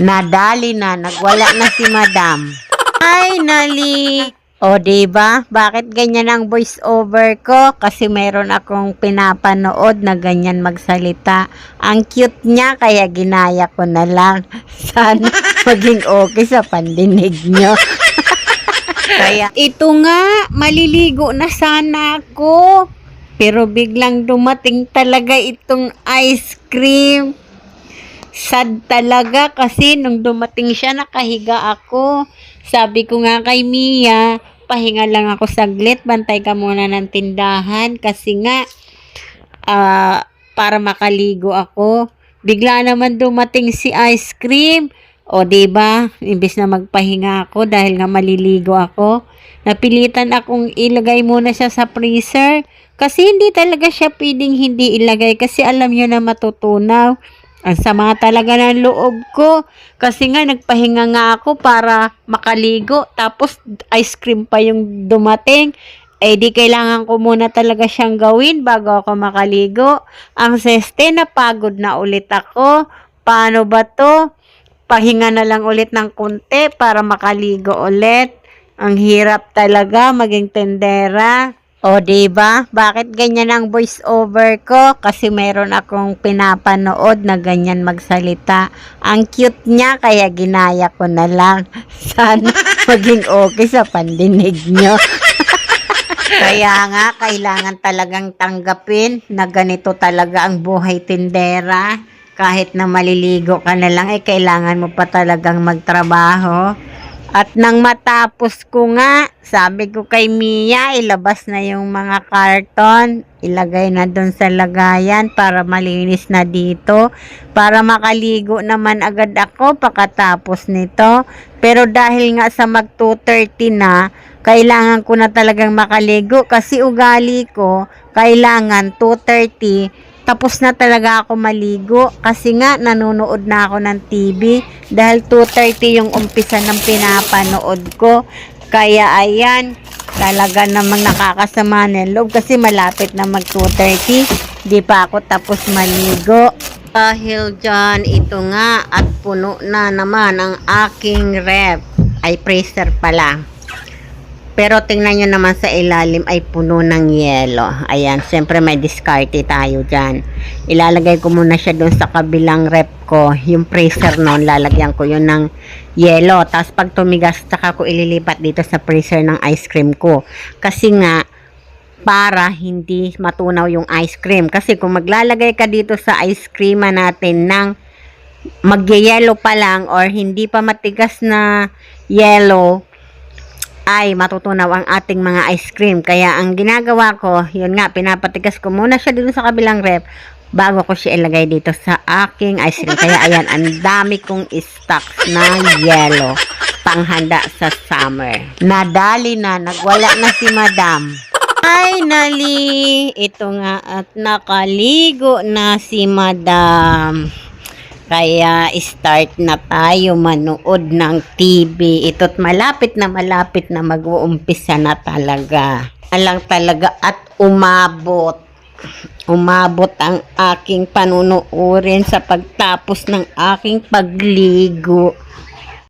Nadali na, nagwala na si Madam. Finally! O, diba? Bakit ganyan ang voice over ko? Kasi meron akong pinapanood na ganyan magsalita. Ang cute niya, kaya ginaya ko na lang. Sana maging okay sa pandinig nyo. Kaya, ito nga, maliligo na sana ako. Pero biglang dumating talaga itong ice cream. Sad talaga kasi nung dumating siya, nakahiga ako. Sabi ko nga kay Mia, pahinga lang ako saglit, bantay ka muna ng tindahan kasi nga para makaligo ako. Bigla naman dumating si ice cream. O diba, imbes na magpahinga ako dahil nga maliligo ako, napilitan akong ilagay muna siya sa freezer kasi hindi talaga siya pwedeng hindi ilagay kasi alam niyo na matutunaw. Ang sama talaga ng loob ko. Kasi nga, nagpahinga nga ako para makaligo. Tapos, ice cream pa yung dumating. Eh, di kailangan ko muna talaga siyang gawin bago ako makaligo. Ang seste, napagod na ulit ako. Paano ba to? Pahinga na lang ulit ng konti para makaligo ulit. Ang hirap talaga maging tendera. O, diba? Bakit ganyan ang voice over ko? Kasi meron akong pinapanood na ganyan magsalita. Ang cute niya, kaya ginaya ko na lang. Sana maging okay sa pandinig nyo. Kaya nga, kailangan talagang tanggapin na ganito talaga ang buhay tindera. Kahit na maliligo ka na lang, kailangan mo pa talagang magtrabaho. At nang matapos ko nga, sabi ko kay Mia, ilabas na yung mga karton. Ilagay na doon sa lagayan para malinis na dito. Para makaligo naman agad ako pagkatapos nito. Pero dahil nga sa mag 2:30 na, kailangan ko na talagang makaligo. Kasi ugali ko, kailangan 2:30 tapos na talaga ako maligo kasi nga nanonood na ako ng TV dahil 2:30 yung umpisa ng pinapanood ko. Kaya ayan, talaga namang nakakasama ng loob kasi malapit na mag 2:30. Di pa ako tapos maligo. Dahil dyan, ito nga at puno na naman ang aking ref. Ay, freezer pala. Pero tingnan nyo naman sa ilalim ay puno ng yelo. Ayan, siyempre may diskarte tayo dyan. Ilalagay ko muna siya doon sa kabilang rep ko. Yung freezer noon, lalagyan ko yun ng yelo. Tapos pag tumigas, saka ko ililipat dito sa freezer ng ice cream ko. Kasi nga, para hindi matunaw yung ice cream. Kasi kung maglalagay ka dito sa ice cream natin ng mag-yellow pa lang or hindi pa matigas na yellow, ay matutunaw ang ating mga ice cream. Kaya ang ginagawa ko, yun nga, pinapatigas ko muna siya dito sa kabilang rep bago ko siya ilagay dito sa aking ice cream. Kaya ayan, ang dami kong stocks na yellow panghanda sa summer. Nadali na, nagwala na si Madam. Finally, ito nga at nakaligo na si Madam. Kaya start na tayo manood ng TV. Ito't malapit na mag-uumpisa na talaga. Alang talaga at umabot. Umabot ang aking panunuorin sa pagtapos ng aking pagligo.